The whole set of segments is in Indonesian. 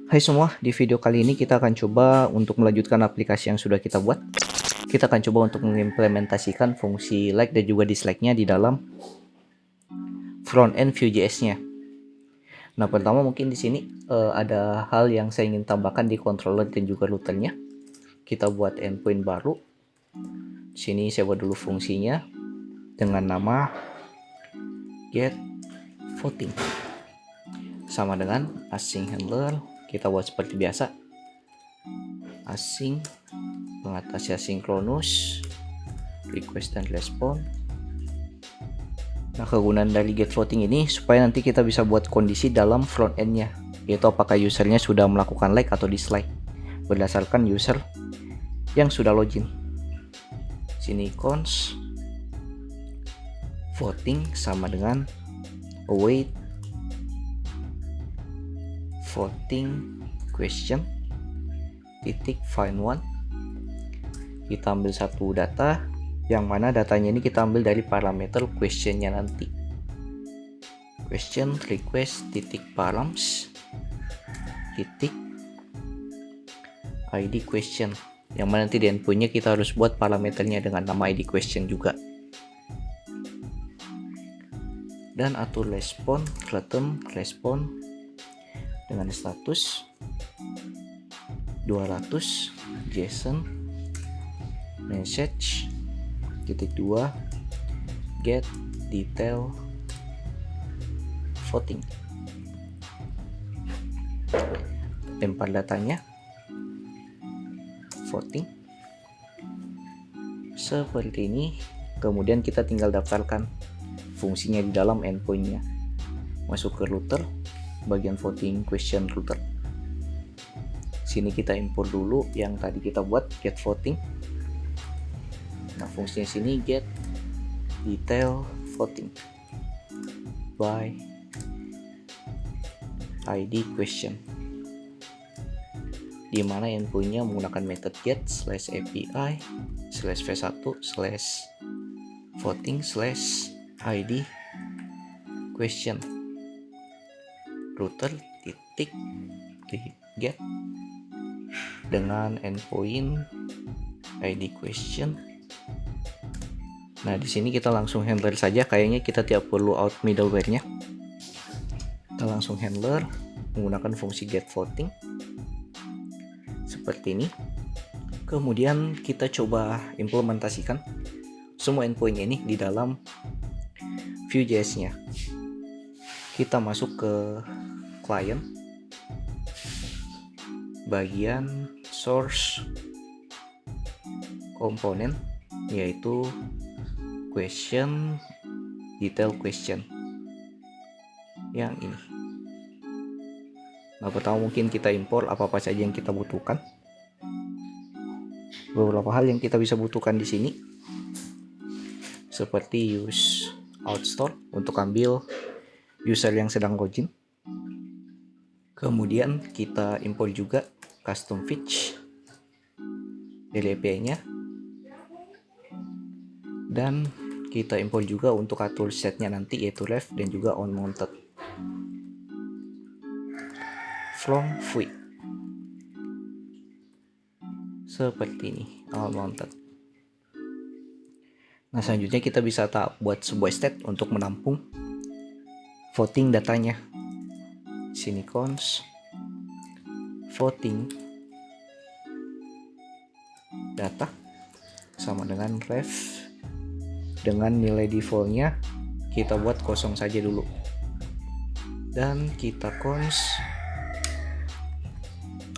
Hai semua, di video kali ini kita akan coba untuk melanjutkan aplikasi yang sudah kita buat. Kita akan coba untuk mengimplementasikan fungsi like dan juga dislike-nya di dalam front-end Vue.js-nya. Nah, pertama mungkin di sini ada hal yang saya ingin tambahkan di controller dan juga routernya. Kita buat endpoint baru. Di sini saya buat dulu fungsinya dengan nama get voting. Sama dengan async handler, kita buat seperti biasa. Async, pengatasi asinkronus, request dan respon. Nah, kegunaan dari get voting ini supaya nanti kita bisa buat kondisi dalam front end-nya, yaitu apakah usernya sudah melakukan like atau dislike berdasarkan user yang sudah login. Sini cons voting sama dengan await voting question titik find one. Kita ambil satu data, yang mana datanya ini kita ambil dari parameter questionnya nanti. Question request titik params titik id question, yang mana nanti di endpointnya kita harus buat parameternya dengan nama id question juga. Dan atur respon, return respon dengan status 200 JSON message titik 2 get detail voting. Lempar datanya voting seperti ini, kemudian kita tinggal daftarkan fungsinya di dalam endpointnya. Masuk ke router, bagian voting question router. Sini kita import dulu yang tadi kita buat get voting. Nah, fungsinya sini get detail voting by id question, di mana endpointnya menggunakan method get /api /v1 /voting /id question router titik get dengan endpoint id question. Nah, di sini kita langsung handler saja, kayaknya kita tidak perlu out middleware-nya. Kita langsung handler menggunakan fungsi get voting seperti ini. Kemudian kita coba implementasikan semua endpoint ini di dalam Vue.js-nya. Kita masuk ke client, bagian source komponen, yaitu question detail question yang ini. Nah, pertama mungkin kita import apa-apa saja yang kita butuhkan. Beberapa hal yang kita bisa butuhkan di sini seperti use outstore untuk ambil user yang sedang login. Kemudian kita import juga custom fetch dari API-nya, dan kita import juga untuk atur setnya nanti, yaitu ref dan juga on mounted from Vue seperti ini, on mounted. Nah, selanjutnya kita bisa buat sebuah state untuk menampung voting datanya. Sini cons voting data sama dengan ref, dengan nilai defaultnya kita buat kosong saja dulu, dan kita cons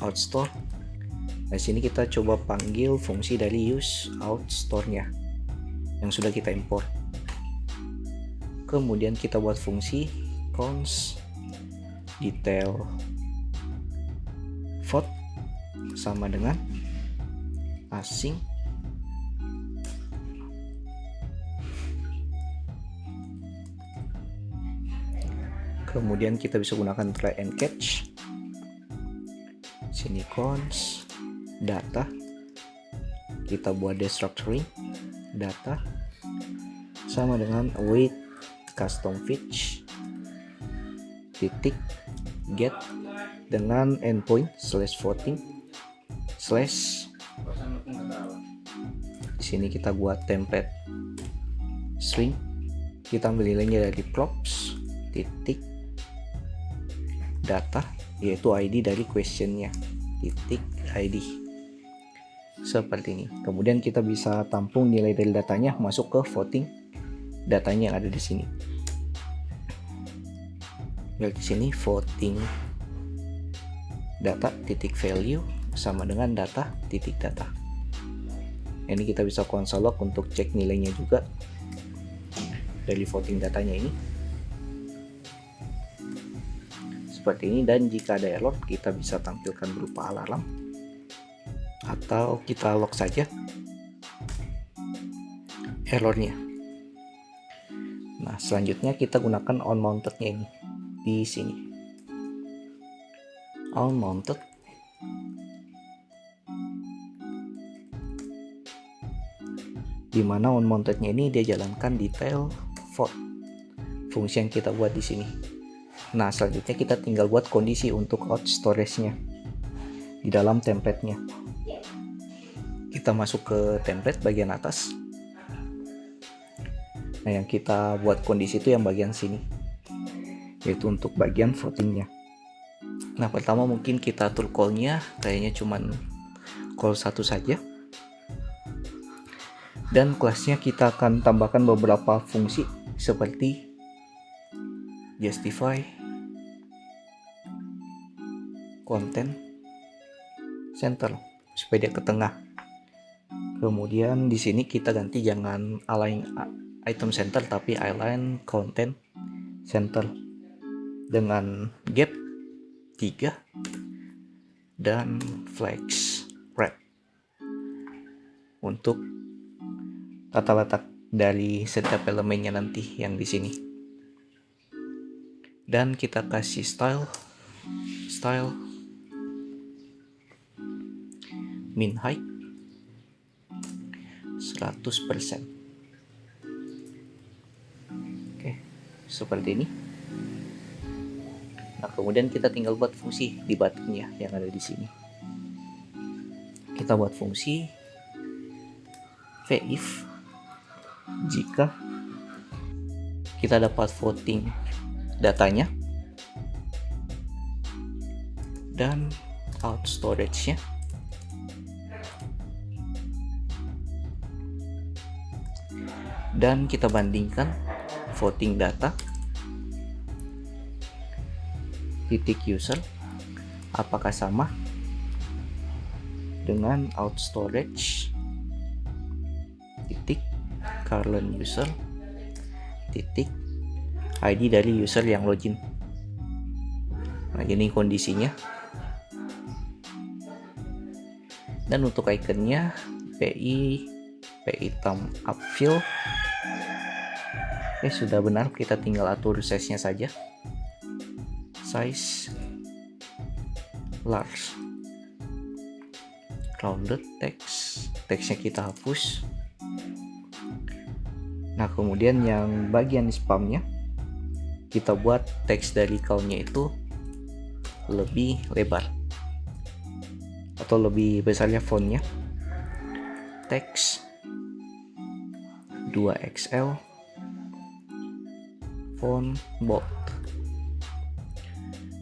outstore. Nah, sini kita coba panggil fungsi dari use outstore-nya yang sudah kita import. Kemudian kita buat fungsi cons detail vote sama dengan async kemudian kita bisa gunakan try and catch. Sini cons data, kita buat destructuring data sama dengan await custom fetch titik get dengan endpoint /voting slash. Di sini kita buat template string, kita ambil nilainya dari props titik data, yaitu ID dari questionnya titik ID, seperti ini. Kemudian kita bisa tampung nilai dari datanya masuk ke voting datanya yang ada di sini. Di sini voting data titik value sama dengan data titik data. Ini kita bisa console log untuk cek nilainya juga dari voting datanya ini, seperti ini. Dan jika ada error, kita bisa tampilkan berupa alarm atau kita log saja errornya. Nah, selanjutnya kita gunakan on mounted-nya ini di sini. On mounted, dimana on mounted-nya ini dia jalankan detail vote, fungsi yang kita buat di sini. Nah, selanjutnya kita tinggal buat kondisi untuk out storage-nya di dalam template-nya. Kita masuk ke template bagian atas. Nah, yang kita buat kondisi itu yang bagian sini, yaitu untuk bagian voting-nya. Nah, pertama mungkin kita atur call-nya, kayaknya cuman call 1 saja. Dan kelasnya kita akan tambahkan beberapa fungsi seperti justify, content center supaya dia ke tengah. Kemudian di sini kita ganti jangan align item center tapi align content center dengan gap 3 dan flex wrap untuk tata letak dari setiap elemennya nanti yang di sini. Dan kita kasih style min height 100%. Oke, seperti ini. Nah, kemudian kita tinggal buat fungsi di buttonnya yang ada di sini. Kita buat fungsi if jika kita dapat voting datanya dan out storage-nya, dan kita bandingkan voting data titik user apakah sama dengan out storage titik current user titik ID dari user yang login. Nah, ini kondisinya. Dan untuk ikonnya PI thumb up fill. Oke, sudah benar, kita tinggal atur size-nya saja. Size large. Rounded text-nya kita hapus. Nah, kemudian yang bagian spamnya kita buat teks dari call-nya itu lebih lebar atau lebih besarnya fontnya. Teks 2XL font bold.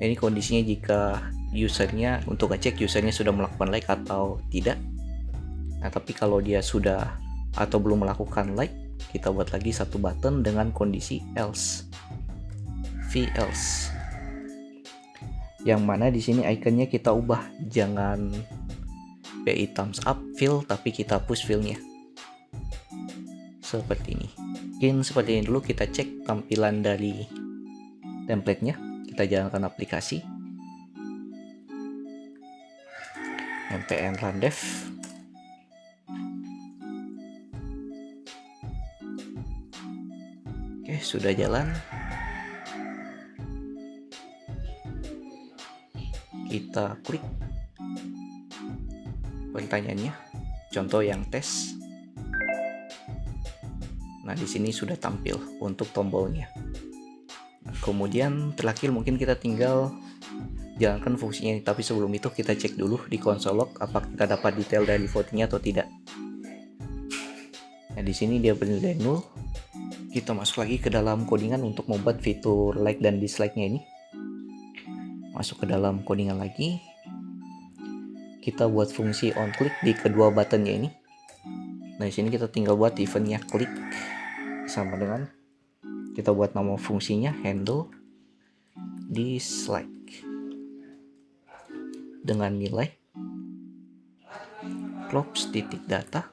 Ini kondisinya jika usernya, untuk ngecek usernya sudah melakukan like atau tidak. Nah, tapi kalau dia sudah atau belum melakukan like, kita buat lagi satu button dengan kondisi else, else, yang mana di sini ikonnya kita ubah, jangan PI thumbs up fill tapi kita push fillnya seperti ini. Mungkin seperti ini dulu. Kita cek tampilan dari template-nya. Kita jalankan aplikasi npm run dev. Oke, sudah jalan. Kita klik pertanyaannya, contoh yang tes. Nah, di sini sudah tampil untuk tombolnya. Nah, kemudian terakhir mungkin kita tinggal jalankan fungsinya. Tapi sebelum itu kita cek dulu di console log apakah kita dapat detail dari votingnya atau tidak. Nah, di sini dia bernilai 0. Kita masuk lagi ke dalam codingan untuk membuat fitur like dan dislike-nya ini. Masuk ke dalam codingan lagi. Kita buat fungsi on click di kedua buttonnya ini. Nah, di sini kita tinggal buat eventnya klik sama dengan kita buat nama fungsinya handle dislike dengan nilai props titik data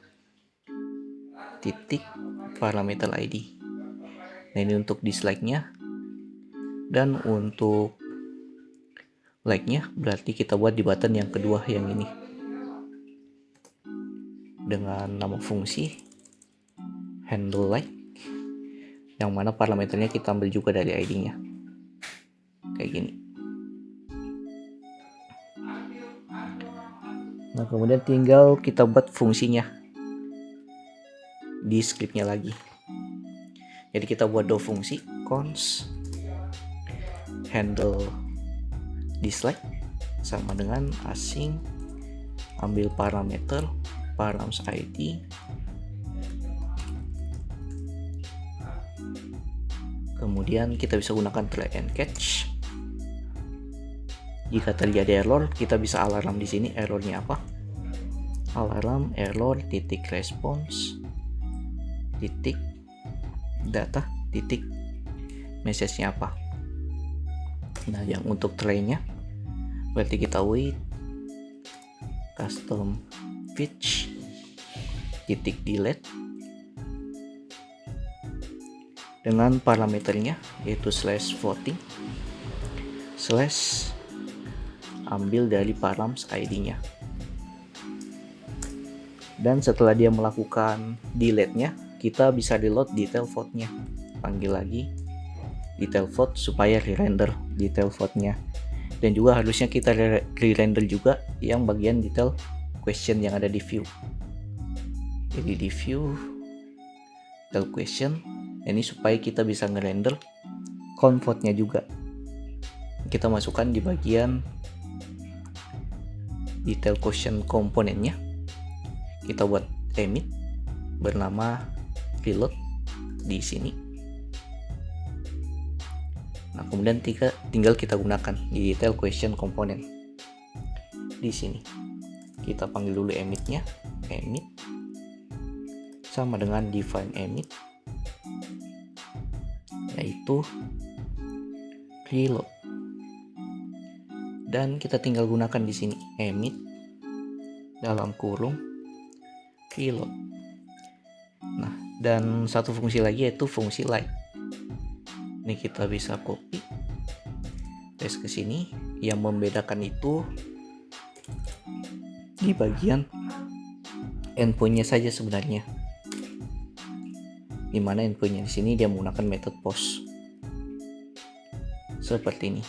titik parameter ID. Nah, ini untuk dislike-nya, dan untuk like-nya berarti kita buat di button yang kedua yang ini dengan nama fungsi handle like, yang mana parameternya kita ambil juga dari ID-nya kayak gini. Nah, kemudian tinggal kita buat fungsinya di scriptnya lagi. Jadi kita buat dua fungsi, const handle dislike sama dengan asing ambil parameter params ID, kemudian kita bisa gunakan try and catch. Jika terjadi error, kita bisa alarm di sini. Errornya apa? Alarm error titik response titik data titik message-nya apa. Nah, yang untuk try-nya berarti kita wait custom fetch titik delete dengan parameternya yaitu /voting / ambil dari params ID-nya. Dan setelah dia melakukan delete-nya, kita bisa reload detail vote-nya. Panggil lagi detail vote supaya re-render detail vote-nya. Dan juga harusnya kita re-render juga yang bagian detail question yang ada di view. Jadi di view detail question, ini supaya kita bisa nge-render count vote-nya juga. Kita masukkan di bagian detail question komponennya. Kita buat emit bernama reload di sini. Nah, kemudian tinggal kita gunakan di detail question komponen di sini. Kita panggil dulu emitnya, emit sama dengan define emit yaitu reload, dan kita tinggal gunakan di sini emit dalam kurung reload. Nah, dan satu fungsi lagi yaitu fungsi like. Ini kita bisa copy paste ke sini. Yang membedakan itu di bagian endpoint-nya saja sebenarnya. Dimana endpoint-nya di sini dia menggunakan method post seperti ini.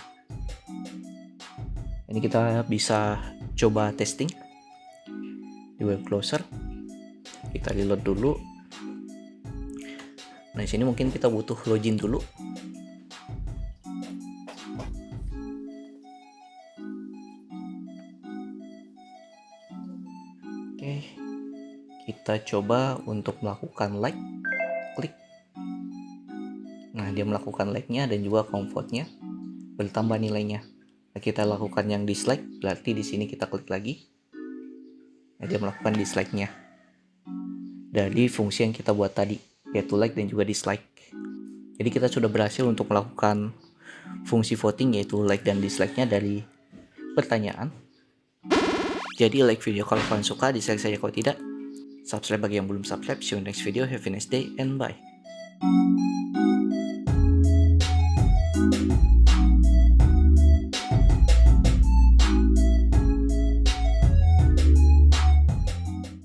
Ini kita bisa coba testing di web closer. Kita reload dulu. Nah, di sini mungkin kita butuh login dulu. Oke, kita coba untuk melakukan like, klik. Nah, dia melakukan like-nya dan juga comfort-nya bertambah nilainya. Nah, kita lakukan yang dislike, berarti di sini kita klik lagi. Nah, dia melakukan dislike-nya dari fungsi yang kita buat tadi, yaitu like dan juga dislike. Jadi kita sudah berhasil untuk melakukan fungsi voting yaitu like dan dislike-nya dari pertanyaan. Jadi like video kalau kalian suka, dislike saja kalau tidak. Subscribe bagi yang belum subscribe. See you next video. Have a nice day and bye.